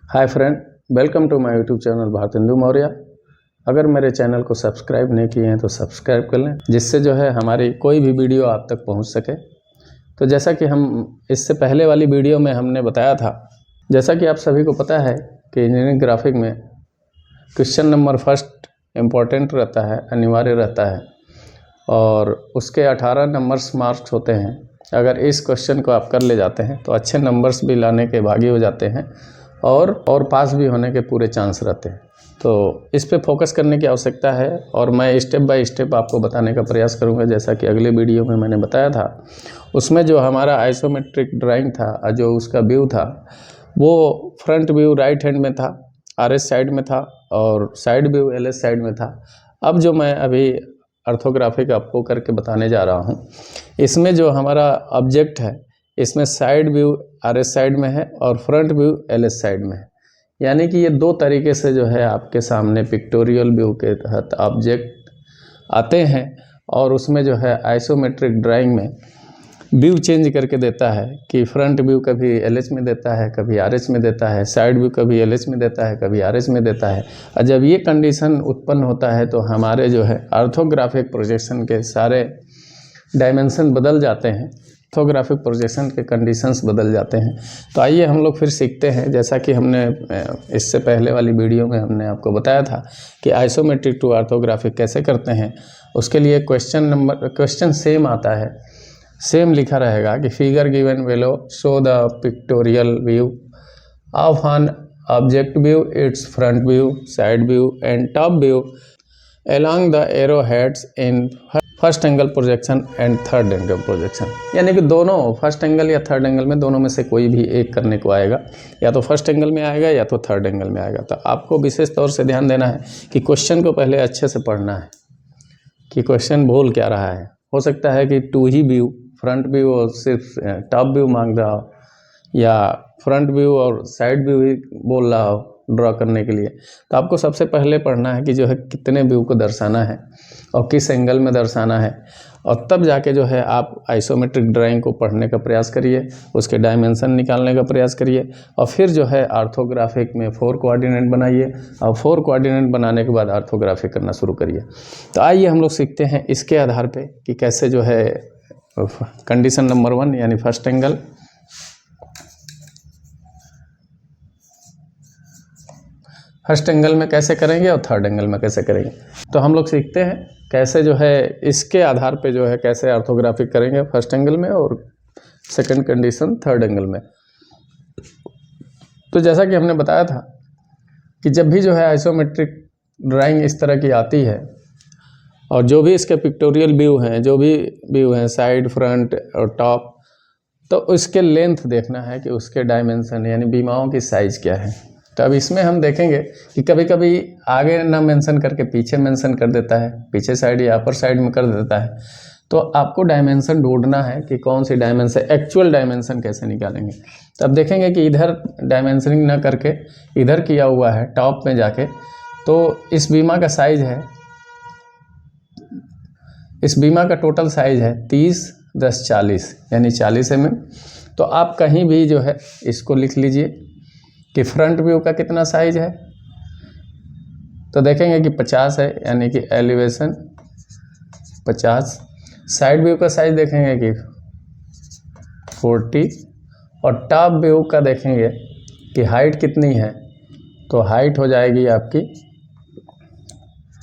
Hi friend, welcome to my YouTube channel Bharatendu Maurya. अगर मेरे channel को सब्सक्राइब नहीं किए हैं तो सब्सक्राइब कर लें, जिससे जो है हमारी कोई भी वीडियो आप तक पहुंच सके। तो जैसा कि हम इससे पहले वाली वीडियो में हमने बताया था, जैसा कि आप सभी को पता है कि इंजीनियरिंग ग्राफिक में क्वेश्चन नंबर फर्स्ट इम्पॉर्टेंट रहता है, अनिवार्य रहता है, और उसके 18 नंबर्स मार्क्स होते हैं। अगर इस क्वेश्चन को आप कर ले जाते हैं तो अच्छे नंबर्स भी लाने के भागी हो जाते हैं और पास भी होने के पूरे चांस रहते हैं। तो इस पे फोकस करने की आवश्यकता है और मैं स्टेप बाय स्टेप आपको बताने का प्रयास करूंगा। जैसा कि अगले वीडियो में मैंने बताया था, उसमें जो हमारा आइसोमेट्रिक ड्राइंग था, जो उसका व्यू था, वो फ्रंट व्यू राइट हैंड में था, RS साइड में था, और साइड व्यू LS साइड में था। अब जो मैं अभी ऑर्थोग्राफिक आपको करके बताने जा रहा हूँ, इसमें जो हमारा ऑब्जेक्ट है, इसमें साइड व्यू RS साइड में है और फ्रंट व्यू LS साइड में है। यानी कि ये दो तरीके से जो है आपके सामने पिक्टोरियल व्यू के तहत ऑब्जेक्ट आते हैं, और उसमें जो है आइसोमेट्रिक ड्राइंग में व्यू चेंज करके देता है कि फ्रंट व्यू कभी LH में देता है, कभी RH में देता है, साइड व्यू कभी LH में देता है, कभी RS में देता है। और जब ये कंडीशन उत्पन्न होता है तो हमारे जो है ऑर्थोग्राफिक प्रोजेक्शन के सारे डायमेंशन बदल जाते हैं, ऑर्थोग्राफिक प्रोजेक्शन के कंडीशंस बदल जाते हैं। तो आइए हम लोग फिर सीखते हैं। जैसा कि हमने इससे पहले वाली वीडियो में हमने आपको बताया था कि आइसोमेट्रिक टू ऑर्थोग्राफिक कैसे करते हैं। उसके लिए क्वेश्चन सेम आता है, सेम लिखा रहेगा कि figure given below show the pictorial view of an object view, it's front view, side view and top view along the arrow heads in first angle projection and third angle projection. यानी कि दोनों first angle या third angle में दोनों में से कोई भी एक करने को आएगा, या तो फर्स्ट एंगल में आएगा या तो थर्ड एंगल में आएगा। तो आपको विशेष तौर से ध्यान देना है कि क्वेश्चन को पहले अच्छे से पढ़ना है कि क्वेश्चन बोल क्या रहा है। हो सकता है कि टू ही व्यू, फ्रंट व्यू और सिर्फ टॉप व्यू मांग रहा हो, या फ्रंट व्यू और साइड व्यू ही बोल रहा हो ड्रॉ करने के लिए। तो आपको सबसे पहले पढ़ना है कि जो है कितने व्यू को दर्शाना है और किस एंगल में दर्शाना है, और तब जाके जो है आप आइसोमेट्रिक ड्राइंग को पढ़ने का प्रयास करिए, उसके डायमेंशन निकालने का प्रयास करिए, और फिर जो है ऑर्थोग्राफिक में 4 कोऑर्डिनेट बनाइए, और 4 कोऑर्डिनेट बनाने के बाद ऑर्थोग्राफिक करना शुरू करिए। तो आइए हम लोग सीखते हैं इसके आधार पे कि कैसे जो है कंडीशन नंबर 1 यानी फर्स्ट एंगल, फर्स्ट एंगल में कैसे करेंगे और थर्ड एंगल में कैसे करेंगे। तो हम लोग सीखते हैं कैसे जो है इसके आधार पे जो है कैसे ऑर्थोग्राफिक करेंगे फर्स्ट एंगल में और सेकंड कंडीशन थर्ड एंगल में। तो जैसा कि हमने बताया था कि जब भी जो है आइसोमेट्रिक ड्राइंग इस तरह की आती है, और जो भी इसके पिक्टोरियल व्यू हैं, जो भी व्यू हैं साइड, फ्रंट और टॉप, तो उसके लेंथ देखना है कि उसके डायमेंशन यानी बीमाओं की साइज़ क्या है। तो अब इसमें हम देखेंगे कि कभी कभी आगे ना मेंशन करके पीछे मेंशन कर देता है, पीछे साइड या अपर साइड में कर देता है। तो आपको डायमेंशन ढूंढना है कि कौन सी डायमेंशन, एक्चुअल डायमेंशन कैसे निकालेंगे। तो अब देखेंगे कि इधर डायमेंशनिंग ना करके इधर किया हुआ है टॉप में जाके। तो इस बीमा का साइज है, इस बीमा का टोटल साइज है 30 10 40 यानी 40 mm। तो आप कहीं भी जो है इसको लिख लीजिए कि फ्रंट व्यू का कितना साइज है। तो देखेंगे कि 50 है, यानी कि एलिवेशन 50। साइड व्यू का साइज देखेंगे कि 40, और टॉप व्यू का देखेंगे कि हाइट कितनी है। तो हाइट हो जाएगी आपकी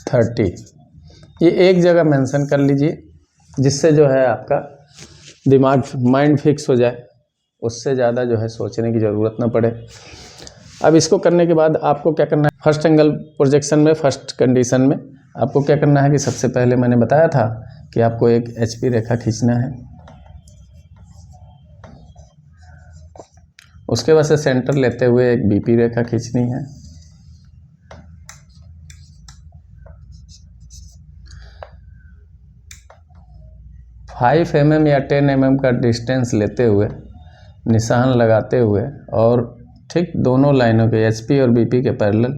30। ये एक जगह मेंशन कर लीजिए, जिससे जो है आपका दिमाग माइंड फिक्स हो जाए, उससे ज़्यादा जो है सोचने की ज़रूरत ना पड़े। अब इसको करने के बाद आपको क्या करना है, फर्स्ट एंगल प्रोजेक्शन में फर्स्ट कंडीशन में आपको क्या करना है कि सबसे पहले मैंने बताया था कि आपको एक HP रेखा खींचना है। उसके बाद से सेंटर लेते हुए एक BP रेखा खींचनी है। फाइव mm या 10 mm का डिस्टेंस लेते हुए, निशान लगाते हुए, और ठीक दोनों लाइनों के HP और BP के पैरेलल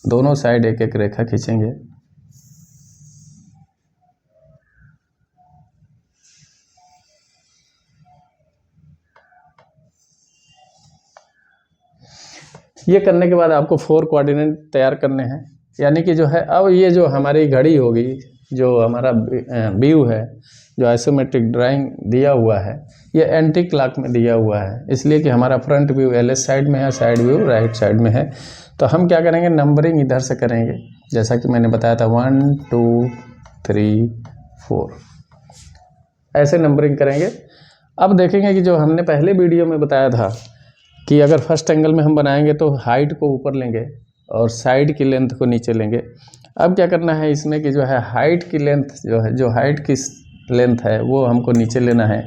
दोनों साइड एक एक रेखा खींचेंगे। ये करने के बाद आपको 4 कोऑर्डिनेट तैयार करने हैं, यानी कि जो है अब ये जो हमारी घड़ी होगी, जो हमारा व्यू है, जो आइसोमेट्रिक ड्राइंग दिया हुआ है, ये एंटी क्लॉक में दिया हुआ है, इसलिए कि हमारा फ्रंट व्यू LS साइड में है, साइड व्यू राइट साइड में है। तो हम क्या करेंगे, नंबरिंग इधर से करेंगे, जैसा कि मैंने बताया था 1 2 3 4 ऐसे नंबरिंग करेंगे। अब देखेंगे कि जो हमने पहले वीडियो में बताया था कि अगर फर्स्ट एंगल में हम बनाएंगे तो हाइट को ऊपर लेंगे और साइड की लेंथ को नीचे लेंगे। अब क्या करना है इसमें कि जो है हाइट की लेंथ जो है, जो हाइट की लेंथ है वो हमको नीचे लेना है,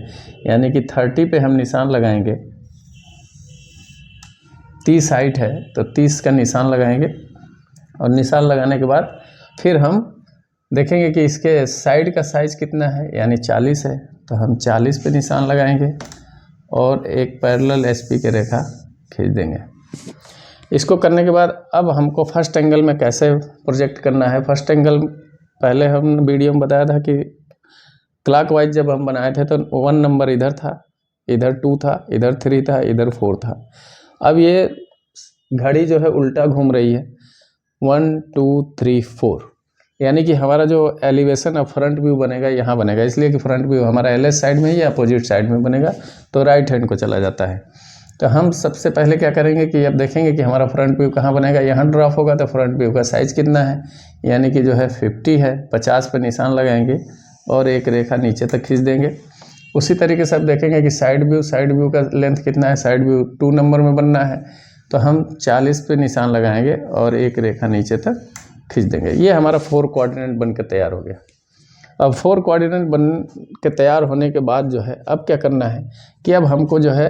यानी कि 30 पे हम निशान लगाएंगे। 30 हाइट है तो 30 का निशान लगाएंगे और निशान लगाने के बाद फिर हम देखेंगे कि इसके साइड का साइज़ कितना है, यानी 40 है, तो हम 40 पे निशान लगाएंगे और एक पैरेलल SP की रेखा खींच देंगे। इसको करने के बाद अब हमको फर्स्ट एंगल में कैसे प्रोजेक्ट करना है। फर्स्ट एंगल पहले हम वीडियो में बताया था कि क्लॉकवाइज जब हम बनाए थे तो 1 नंबर इधर था, इधर 2 था, इधर 3 था, इधर 4 था। अब ये घड़ी जो है उल्टा घूम रही है, 1 2 3 4, यानी कि हमारा जो एलिवेशन ऑफ फ्रंट व्यू बनेगा यहाँ बनेगा, इसलिए कि फ्रंट व्यू हमारा LS साइड में ही अपोजिट साइड में बनेगा, तो राइट हैंड को चला जाता है। तो हम सबसे पहले क्या करेंगे कि अब देखेंगे कि हमारा फ्रंट व्यू कहाँ बनेगा, यहाँ ड्रॉप होगा, तो फ्रंट व्यू का साइज़ कितना है, यानी कि जो है 50 है, 50 पे निशान लगाएंगे और एक रेखा नीचे तक खींच देंगे। उसी तरीके से अब देखेंगे कि साइड व्यू का लेंथ कितना है, साइड व्यू 2 नंबर में बनना है, तो हम 40 पे निशान लगाएंगे और एक रेखा नीचे तक खींच देंगे। ये हमारा 4 कोऑर्डिनेट बन के तैयार हो गया। अब 4 कोऑर्डिनेट बन के तैयार होने के बाद जो है अब क्या करना है कि अब हमको जो है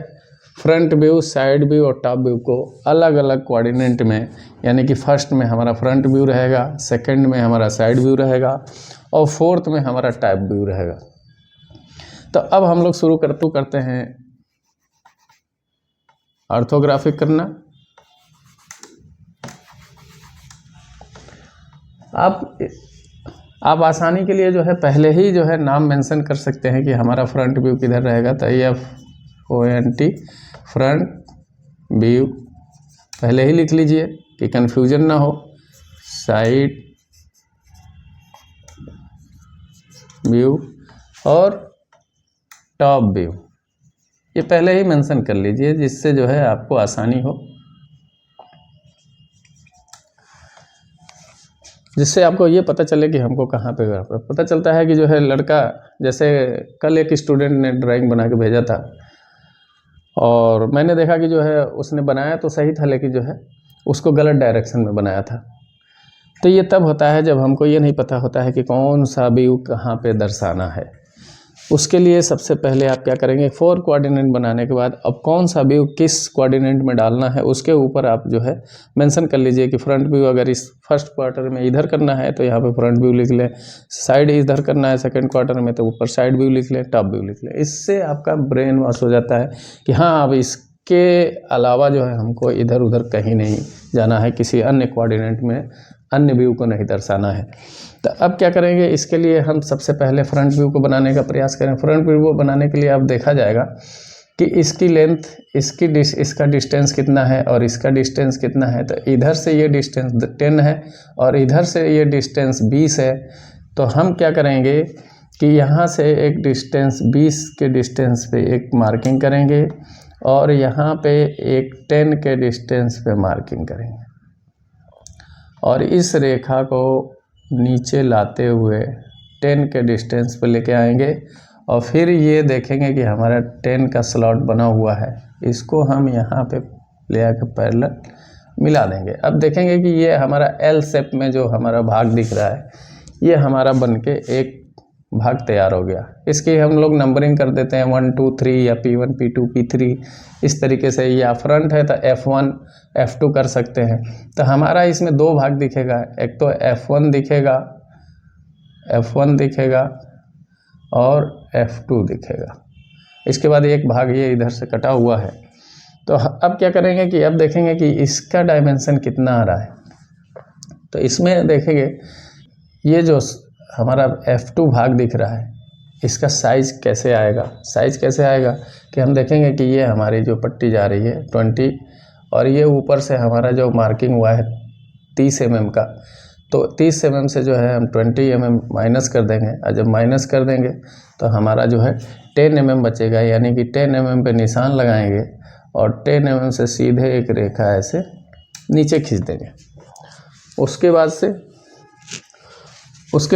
फ्रंट व्यू, साइड व्यू और टॉप व्यू को अलग अलग कोऑर्डिनेट में, यानी कि फर्स्ट में हमारा फ्रंट व्यू रहेगा, सेकंड में हमारा साइड व्यू रहेगा और फोर्थ में हमारा टॉप व्यू रहेगा। तो अब हम लोग शुरू करते हैं ऑर्थोग्राफिक करना। आप आसानी के लिए जो है पहले ही जो है नाम मेंशन कर सकते हैं कि हमारा फ्रंट व्यू किधर रहेगा, तो FONT फ्रंट व्यू पहले ही लिख लीजिए कि कन्फ्यूजन ना हो। साइड व्यू और टॉप व्यू ये पहले ही मेंशन कर लीजिए, जिससे जो है आपको आसानी हो, जिससे आपको ये पता चले कि हमको कहाँ पे पता चलता है कि जो है लड़का, जैसे कल एक स्टूडेंट ने ड्राइंग बना के भेजा था और मैंने देखा कि जो है उसने बनाया तो सही था, लेकिन जो है उसको गलत डायरेक्शन में बनाया था। तो ये तब होता है जब हमको ये नहीं पता होता है कि कौन सा व्यू कहाँ पे दर्शाना है। उसके लिए सबसे पहले आप क्या करेंगे, 4 कोऑर्डिनेट बनाने के बाद अब कौन सा व्यू किस कोऑर्डिनेट में डालना है उसके ऊपर आप जो है मेंशन कर लीजिए कि फ्रंट व्यू अगर इस फर्स्ट क्वार्टर में इधर करना है तो यहाँ पे फ्रंट व्यू लिख लें, साइड इधर करना है सेकंड क्वार्टर में तो ऊपर साइड व्यू लिख लें, टॉप व्यू लिख लें। इससे आपका ब्रेन वॉश हो जाता है कि हाँ अब इसके अलावा जो है हमको इधर उधर कहीं नहीं जाना है, किसी अन्य कोऑर्डिनेट में अन्य व्यू को नहीं दर्शाना है। तो अब क्या करेंगे, इसके लिए हम सबसे पहले फ्रंट व्यू को बनाने का प्रयास करें। फ्रंट व्यू को बनाने के लिए अब देखा जाएगा कि इसकी लेंथ, इसका डिस्टेंस कितना है और इसका डिस्टेंस कितना है। तो इधर से ये डिस्टेंस 10 है और इधर से ये डिस्टेंस 20 है। तो हम क्या करेंगे कि यहाँ से एक डिस्टेंस 20 के डिस्टेंस पे एक मार्किंग करेंगे और यहाँ पे एक 10 के डिस्टेंस पे मार्किंग करेंगे और इस रेखा को नीचे लाते हुए 10 के डिस्टेंस पे लेके आएंगे और फिर ये देखेंगे कि हमारा 10 का स्लॉट बना हुआ है, इसको हम यहाँ पे ले आकर पैरेलल मिला देंगे। अब देखेंगे कि ये हमारा L शेप में जो हमारा भाग दिख रहा है ये हमारा बनके एक भाग तैयार हो गया। इसकी हम लोग नंबरिंग कर देते हैं 1 2 3 या P1 P2 P3 इस तरीके से, या फ्रंट है तो F1 F2 कर सकते हैं। तो हमारा इसमें 2 भाग दिखेगा, एक तो F1 दिखेगा और F2 दिखेगा। इसके बाद एक भाग ये इधर से कटा हुआ है। तो अब क्या करेंगे कि अब देखेंगे कि इसका डायमेंशन कितना आ रहा है। तो इसमें देखेंगे ये जो हमारा F2 भाग दिख रहा है इसका साइज़ कैसे आएगा। साइज़ कैसे आएगा कि हम देखेंगे कि ये हमारी जो पट्टी जा रही है 20 और ये ऊपर से हमारा जो मार्किंग हुआ है 30 mm का, तो 30 mm से जो है हम 20 mm माइनस कर देंगे, और जब माइनस कर देंगे तो हमारा जो है 10 mm बचेगा, यानी कि 10 mm पे निशान लगाएंगे और 10 mm से सीधे एक रेखा ऐसे नीचे खींच देंगे। उसके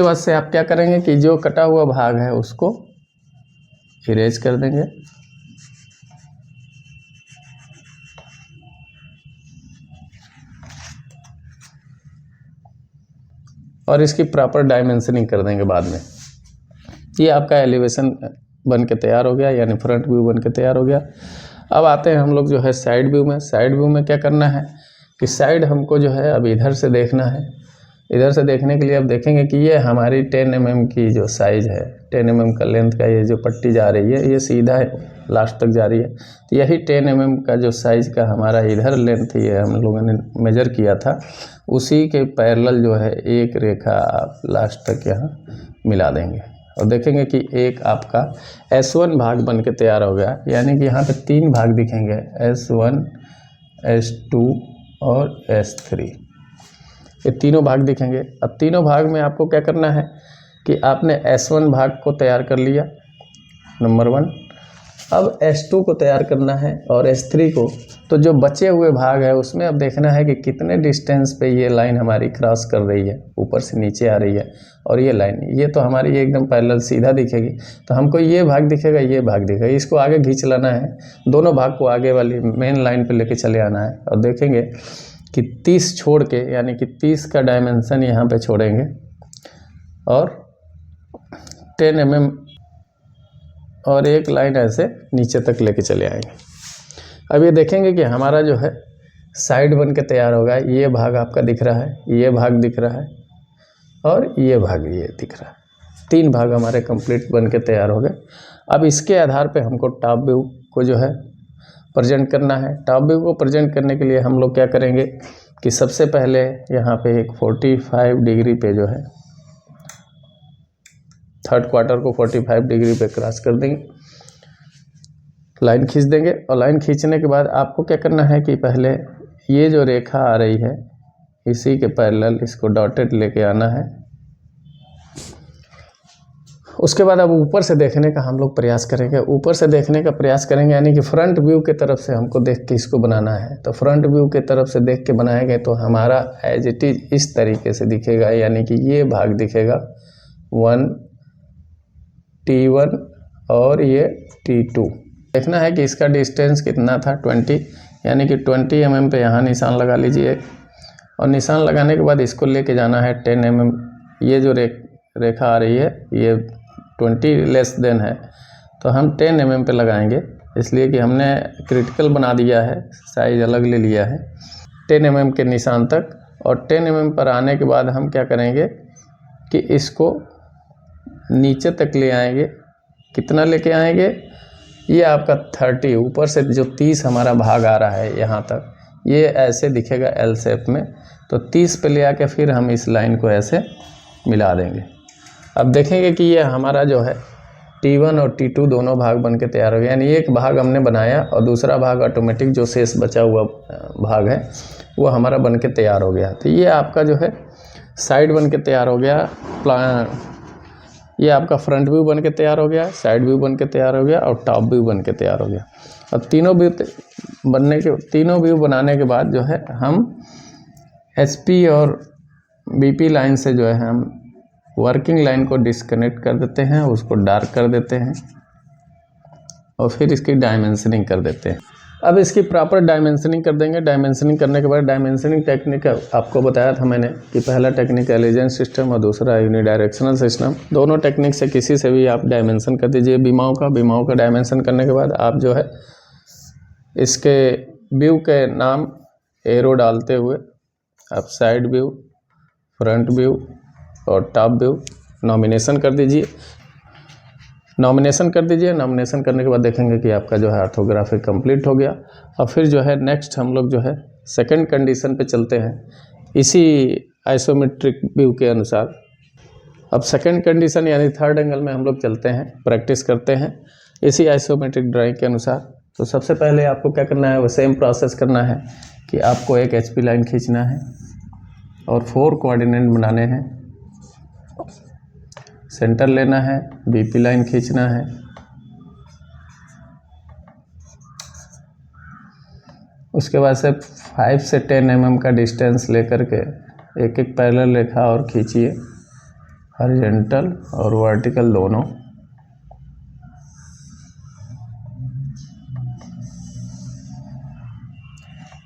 बाद से आप क्या करेंगे कि जो कटा हुआ भाग है उसको इरेज कर देंगे, और इसकी प्रॉपर डायमेंशनिंग कर देंगे बाद में। ये आपका एलिवेशन बन के तैयार हो गया, यानी फ्रंट व्यू बन के तैयार हो गया। अब आते हैं हम लोग जो है साइड व्यू में। साइड व्यू में क्या करना है कि साइड हमको जो है अब इधर से देखना है। इधर से देखने के लिए अब देखेंगे कि ये हमारी 10 mm की जो साइज़ है, 10 mm का लेंथ का ये जो पट्टी जा रही है, ये सीधा लास्ट तक जा रही है। तो यही 10 mm का जो साइज़ का हमारा इधर लेंथ ये हम लोगों ने मेजर किया था, उसी के पैरेलल जो है एक रेखा आप लास्ट तक यहाँ मिला देंगे, और देखेंगे कि एक आपका S1 भाग बन के तैयार हो गया। यानी कि यहाँ पे 3 भाग दिखेंगे, S1, S2 और S3, ये तीनों भाग दिखेंगे। अब तीनों भाग में आपको क्या करना है कि आपने S1 भाग को तैयार कर लिया, नंबर 1। अब S2 को तैयार करना है और S3 को। तो जो बचे हुए भाग है उसमें अब देखना है कि कितने डिस्टेंस पे ये लाइन हमारी क्रॉस कर रही है, ऊपर से नीचे आ रही है, और ये लाइन ये तो हमारी एकदम पैरेलल सीधा दिखेगी। तो हमको ये भाग दिखेगा, ये भाग दिखेगा, इसको आगे खींच लाना है, दोनों भाग को आगे वाली मेन लाइन पे लेके चले आना है। और देखेंगे कि 30 छोड़ के, यानी कि 30 का डायमेंशन यहाँ पे छोड़ेंगे और 10 mm और एक लाइन ऐसे नीचे तक लेके चले आएंगे। अब ये देखेंगे कि हमारा जो है साइड बन के तैयार होगा। ये भाग आपका दिख रहा है, ये भाग दिख रहा है, और ये भाग ये दिख रहा है। 3 भाग हमारे कंप्लीट बन के तैयार हो गए। अब इसके आधार पे हमको टॉप व्यू को जो है प्रेजेंट करना है। टॉप व्यू को प्रेजेंट करने के लिए हम लोग क्या करेंगे कि सबसे पहले यहाँ पे एक 45 डिग्री पे जो है थर्ड क्वार्टर को 45 डिग्री पे क्रॉस कर देंगे, लाइन खींच देंगे। और लाइन खींचने के बाद आपको क्या करना है कि पहले ये जो रेखा आ रही है इसी के पैरेलल इसको डॉटेड लेके आना है। उसके बाद अब ऊपर से देखने का हम लोग प्रयास करेंगे। ऊपर से देखने का प्रयास करेंगे यानी कि फ्रंट व्यू के तरफ से हमको देख के इसको बनाना है। तो फ्रंट व्यू के तरफ से देख के बनाएंगे तो हमारा एज इट इज इस तरीके से दिखेगा, यानी कि ये भाग दिखेगा 1 T1 और ये T2। देखना है कि इसका डिस्टेंस कितना था, 20, यानी कि 20 mm पे यहाँ निशान लगा लीजिए। और निशान लगाने के बाद इसको लेके जाना है 10 mm। ये जो रेखा आ रही है ये 20 लेस देन है, तो हम 10 mm पे लगाएंगे, इसलिए कि हमने क्रिटिकल बना दिया है, साइज अलग ले लिया है 10 mm के निशान तक। और 10 mm पर आने के बाद हम क्या करेंगे कि इसको नीचे तक ले आएंगे। कितना लेके आएंगे, ये आपका 30, ऊपर से जो 30 हमारा भाग आ रहा है यहाँ तक, ये ऐसे दिखेगा एल शेप में। तो 30 पे ले आके फिर हम इस लाइन को ऐसे मिला देंगे। अब देखेंगे कि ये हमारा जो है T1 और T2 दोनों भाग बन के तैयार हो गए, यानी एक भाग हमने बनाया और दूसरा भाग ऑटोमेटिक जो शेष बचा हुआ भाग है वो हमारा बन के तैयार हो गया। तो ये आपका जो है साइड बन के तैयार हो गया, ये आपका फ्रंट व्यू बन के तैयार हो गया, साइड व्यू बन के तैयार हो गया और टॉप व्यू बन के तैयार हो गया। अब तीनों व्यू बनाने के बाद जो है हम SP और BP लाइन से जो है हम वर्किंग लाइन को डिस्कनेक्ट कर देते हैं, उसको डार्क कर देते हैं और फिर इसकी डायमेंशनिंग कर देते हैं। अब इसकी प्रॉपर डायमेंशनिंग कर देंगे। डायमेंशनिंग करने के बाद डायमेंशनिंग टेक्निक आपको बताया था मैंने कि पहला टेक्निक एलिजेंस सिस्टम और दूसरा यूनिडायरेक्शनल सिस्टम। दोनों टेक्निक से किसी से भी आप डायमेंशन कर दीजिए बीमाओं का डायमेंशन करने के बाद आप जो है इसके व्यू के नाम एरो डालते हुए आप साइड व्यू, फ्रंट व्यू और टॉप व्यू नॉमिनेशन कर दीजिए। नॉमिनेशन करने के बाद देखेंगे कि आपका जो है ऑर्थोग्राफी कंप्लीट हो गया। और फिर जो है नेक्स्ट हम लोग जो है सेकंड कंडीशन पे चलते हैं इसी आइसोमेट्रिक व्यू के अनुसार। अब सेकंड कंडीशन यानी थर्ड एंगल में हम लोग चलते हैं, प्रैक्टिस करते हैं इसी आइसोमेट्रिक ड्राइंग के अनुसार। तो सबसे पहले आपको क्या करना है, वो सेम प्रोसेस करना है कि आपको एक HP लाइन खींचना है और 4 कोऑर्डिनेट बनाने हैं। सेंटर लेना है, BP लाइन खींचना है, उसके बाद से 5 से 10 mm का डिस्टेंस लेकर के एक एक पैरेलल रेखा और खींचिए, हॉरिजॉन्टल और वर्टिकल दोनों।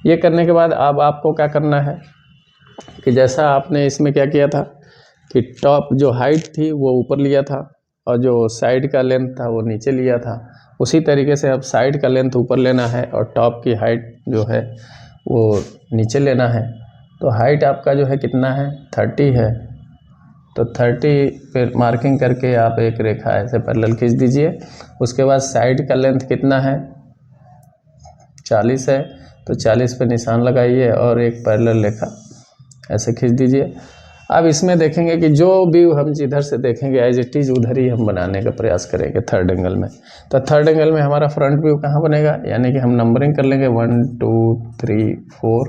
ये करने के बाद अब आपको क्या करना है कि जैसा आपने इसमें क्या किया था कि टॉप जो हाइट थी वो ऊपर लिया था और जो साइड का लेंथ था वो नीचे लिया था, उसी तरीके से अब साइड का लेंथ ऊपर लेना है और टॉप की हाइट जो है वो नीचे लेना है। तो हाइट आपका जो है कितना है, 30 है। तो 30 पे मार्किंग करके आप एक रेखा ऐसे पैरेलल खींच दीजिए। उसके बाद साइड का लेंथ कितना है, 40 है, तो 40 पे निशान लगाइए और एक पैरेलल रेखा ऐसे खींच दीजिए। अब इसमें देखेंगे कि जो व्यू हम जिधर से देखेंगे एज इट इज़ उधर ही हम बनाने का प्रयास करेंगे थर्ड एंगल में। तो थर्ड एंगल में हमारा फ्रंट व्यू कहाँ बनेगा, यानी कि हम नंबरिंग कर लेंगे 1 2 3 4।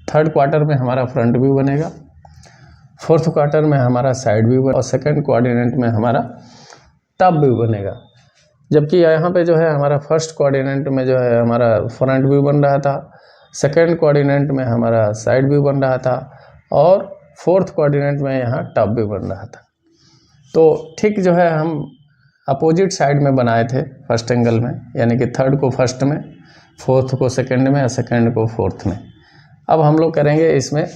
थर्ड क्वार्टर में हमारा फ्रंट व्यू बनेगा, फोर्थ क्वार्टर में हमारा साइड व्यू और सेकंड कोऑर्डिनेट में हमारा टॉप व्यू बनेगा। जबकि यहाँ पे जो है हमारा फर्स्ट कोऑर्डिनेट में जो है हमारा फ्रंट व्यू बन रहा था, सेकंड कोऑर्डिनेट में हमारा साइड व्यू बन रहा था और फोर्थ कोऑर्डिनेट में यहाँ टॉप व्यू बन रहा था। तो ठीक जो है हम अपोजिट साइड में बनाए थे फर्स्ट एंगल में, यानी कि थर्ड को फर्स्ट में, फोर्थ को सेकंड में और सेकंड को फोर्थ में। अब हम लोग करेंगे इसमें,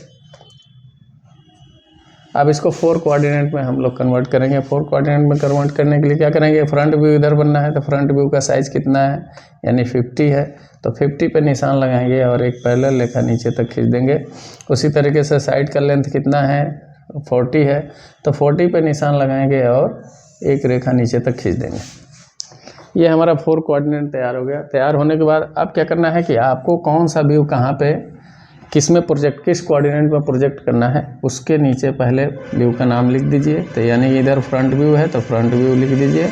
अब इसको 4 कोऑर्डिनेट में हम लोग कन्वर्ट करेंगे। 4 कोऑर्डिनेट में कन्वर्ट करने के लिए क्या करेंगे, फ्रंट व्यू इधर बनना है तो फ्रंट व्यू का साइज़ कितना है, यानी 50 है, तो 50 पे निशान लगाएंगे और एक पैरेलल रेखा नीचे तक खींच देंगे। उसी तरीके से साइड का लेंथ कितना है, 40 है, तो 40 पे निशान लगाएंगे और एक रेखा नीचे तक खींच देंगे। ये हमारा 4 कोऑर्डिनेट तैयार हो गया। तैयार होने के बाद अब क्या करना है कि आपको कौन सा व्यू कहाँ पे किस में प्रोजेक्ट, किस कोऑर्डिनेट में प्रोजेक्ट करना है, उसके नीचे पहले व्यू का नाम लिख दीजिए। तो यानी कि इधर फ्रंट व्यू है तो फ्रंट व्यू लिख दीजिए,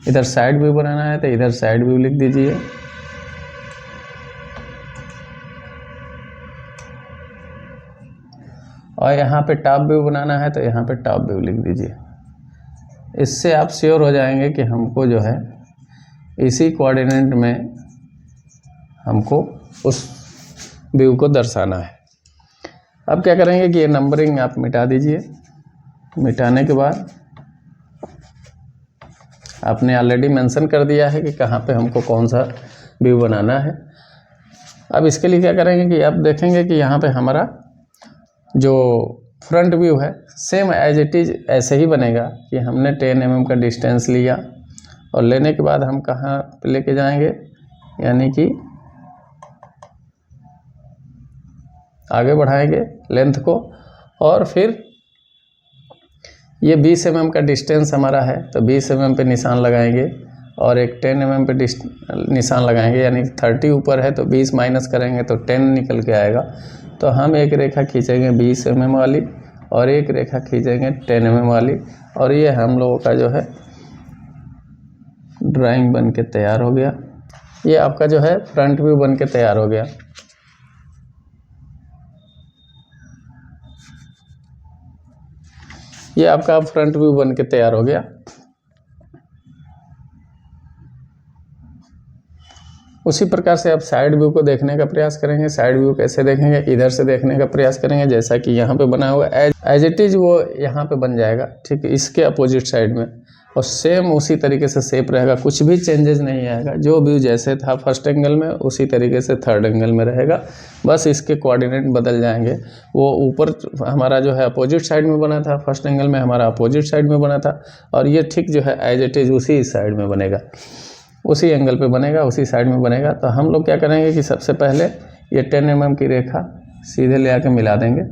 इधर साइड व्यू बनाना है तो इधर साइड व्यू लिख दीजिए, और यहाँ पे टॉप व्यू बनाना है तो यहाँ पे टॉप व्यू लिख दीजिए। इससे आप श्योर हो जाएंगे कि हमको जो है इसी कोऑर्डिनेट में हमको उस व्यू को दर्शाना है। अब क्या करेंगे कि ये नंबरिंग आप मिटा दीजिए। मिटाने के बाद आपने ऑलरेडी मेंशन कर दिया है कि कहाँ पे हमको कौन सा व्यू बनाना है। अब इसके लिए क्या करेंगे कि आप देखेंगे कि यहाँ पे हमारा जो फ्रंट व्यू है सेम एज इट इज़ ऐसे ही बनेगा कि हमने 10 mm का डिस्टेंस लिया और लेने के बाद हम कहाँ पे लेके जाएंगे, यानी कि आगे बढ़ाएंगे लेंथ को और फिर ये 20 mm का डिस्टेंस हमारा है तो 20 mm पे निशान लगाएंगे और एक 10 mm पे निशान लगाएंगे, यानी 30 ऊपर है तो 20 माइनस करेंगे तो 10 निकल के आएगा। तो हम एक रेखा खींचेंगे 20 mm वाली और एक रेखा खींचेंगे 10 mm वाली, और ये हम लोगों का जो है ड्राइंग बन के तैयार हो गया। ये आपका जो है फ्रंट व्यू बन के तैयार हो गया। ये आपका फ्रंट व्यू बन के तैयार हो गया। उसी प्रकार से आप साइड व्यू को देखने का प्रयास करेंगे। साइड व्यू कैसे देखेंगे, इधर से देखने का प्रयास करेंगे, जैसा कि यहाँ पे बना हुआ एज इट इज़ वो यहाँ पे बन जाएगा, ठीक है, इसके अपोजिट साइड में, और सेम उसी तरीके से शेप रहेगा, कुछ भी चेंजेस नहीं आएगा। जो व्यू जैसे था फर्स्ट एंगल में उसी तरीके से थर्ड एंगल में रहेगा, बस इसके कोऑर्डिनेट बदल जाएंगे। वो ऊपर हमारा जो है अपोजिट साइड में बना था, फर्स्ट एंगल में हमारा अपोजिट साइड में बना था, और ये ठीक जो है एज इट इज़ उसी साइड में बनेगा, उसी एंगल पे बनेगा, उसी साइड में बनेगा। तो हम लोग क्या करेंगे कि सबसे पहले ये 10 mm की रेखा सीधे ले आके मिला देंगे।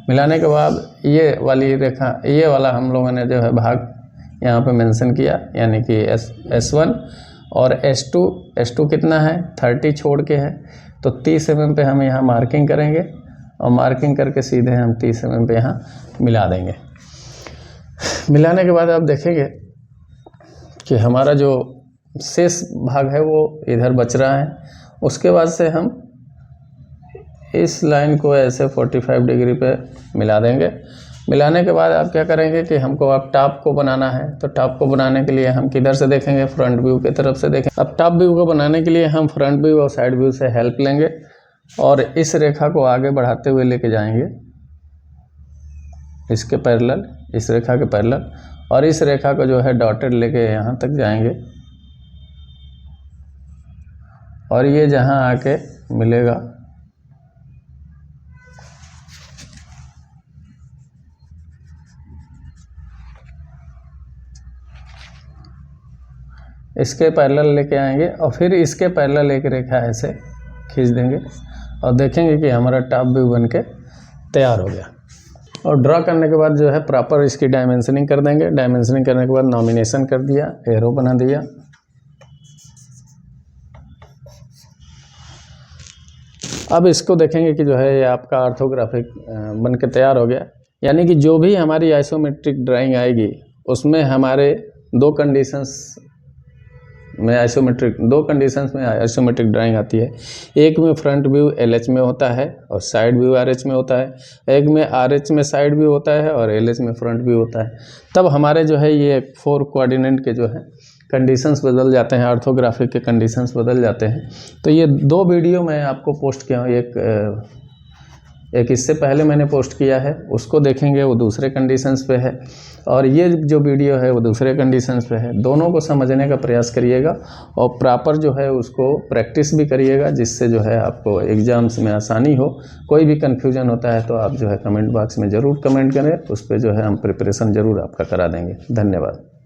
मिलाने के बाद ये वाली रेखा, ये वाला हम लोगों ने जो है भाग यहाँ पे मेंशन किया, यानी कि S1 और S2 कितना है, 30 छोड़ के है, तो 30 mm पे हम यहाँ मार्किंग करेंगे और मार्किंग करके सीधे हम 30 mm पे यहाँ मिला देंगे। मिलाने के बाद आप देखेंगे कि हमारा जो शेष भाग है वो इधर बच रहा है। उसके बाद से हम इस लाइन को ऐसे 45 डिग्री पे मिला देंगे। मिलाने के बाद आप क्या करेंगे कि हमको अब टॉप को बनाना है, तो टॉप को बनाने के लिए हम किधर से देखेंगे, फ्रंट व्यू की तरफ से देखें। अब टॉप व्यू को बनाने के लिए हम फ्रंट व्यू और साइड व्यू से हेल्प लेंगे और इस रेखा को आगे बढ़ाते हुए लेके जाएंगे इसके पैरेलल, इस रेखा के पैरेलल, और इस रेखा को जो है डॉटेड लेके यहाँ तक जाएंगे और ये जहाँ आके मिलेगा इसके पैरेलल लेके आएंगे और फिर इसके पैरेलल एक रेखा ऐसे खींच देंगे और देखेंगे कि हमारा टॉप व्यू बन के तैयार हो गया। और ड्रा करने के बाद जो है प्रॉपर इसकी डायमेंशनिंग कर देंगे। डायमेंशनिंग करने के बाद नॉमिनेशन कर दिया, एरो बना दिया। अब इसको देखेंगे कि जो है ये आपका ऑर्थोग्राफिक बन के तैयार हो गया। यानी कि जो भी हमारी आइसोमेट्रिक ड्राइंग आएगी उसमें हमारे दो कंडीशंस में आइसोमेट्रिक ड्राइंग आती है। एक में फ्रंट व्यू LH में होता है और साइड व्यू RH में होता है। एक में RH में साइड व्यू होता है और LH में फ्रंट व्यू होता है। तब हमारे जो है ये 4 कोऑर्डिनेट के जो है कंडीशंस बदल जाते हैं, ऑर्थोग्राफिक के कंडीशंस बदल जाते हैं। तो ये 2 वीडियो मैं आपको पोस्ट किया हूँ। एक इससे पहले मैंने पोस्ट किया है, उसको देखेंगे, वो दूसरे कंडीशंस पे है, और ये जो वीडियो है वो दूसरे कंडीशंस पे है। दोनों को समझने का प्रयास करिएगा और प्रॉपर जो है उसको प्रैक्टिस भी करिएगा, जिससे जो है आपको एग्ज़ाम्स में आसानी हो। कोई भी कन्फ्यूजन होता है तो आप जो है कमेंट बॉक्स में ज़रूर कमेंट करें, उस पर जो है हम प्रिपरेशन ज़रूर आपका करा देंगे। धन्यवाद।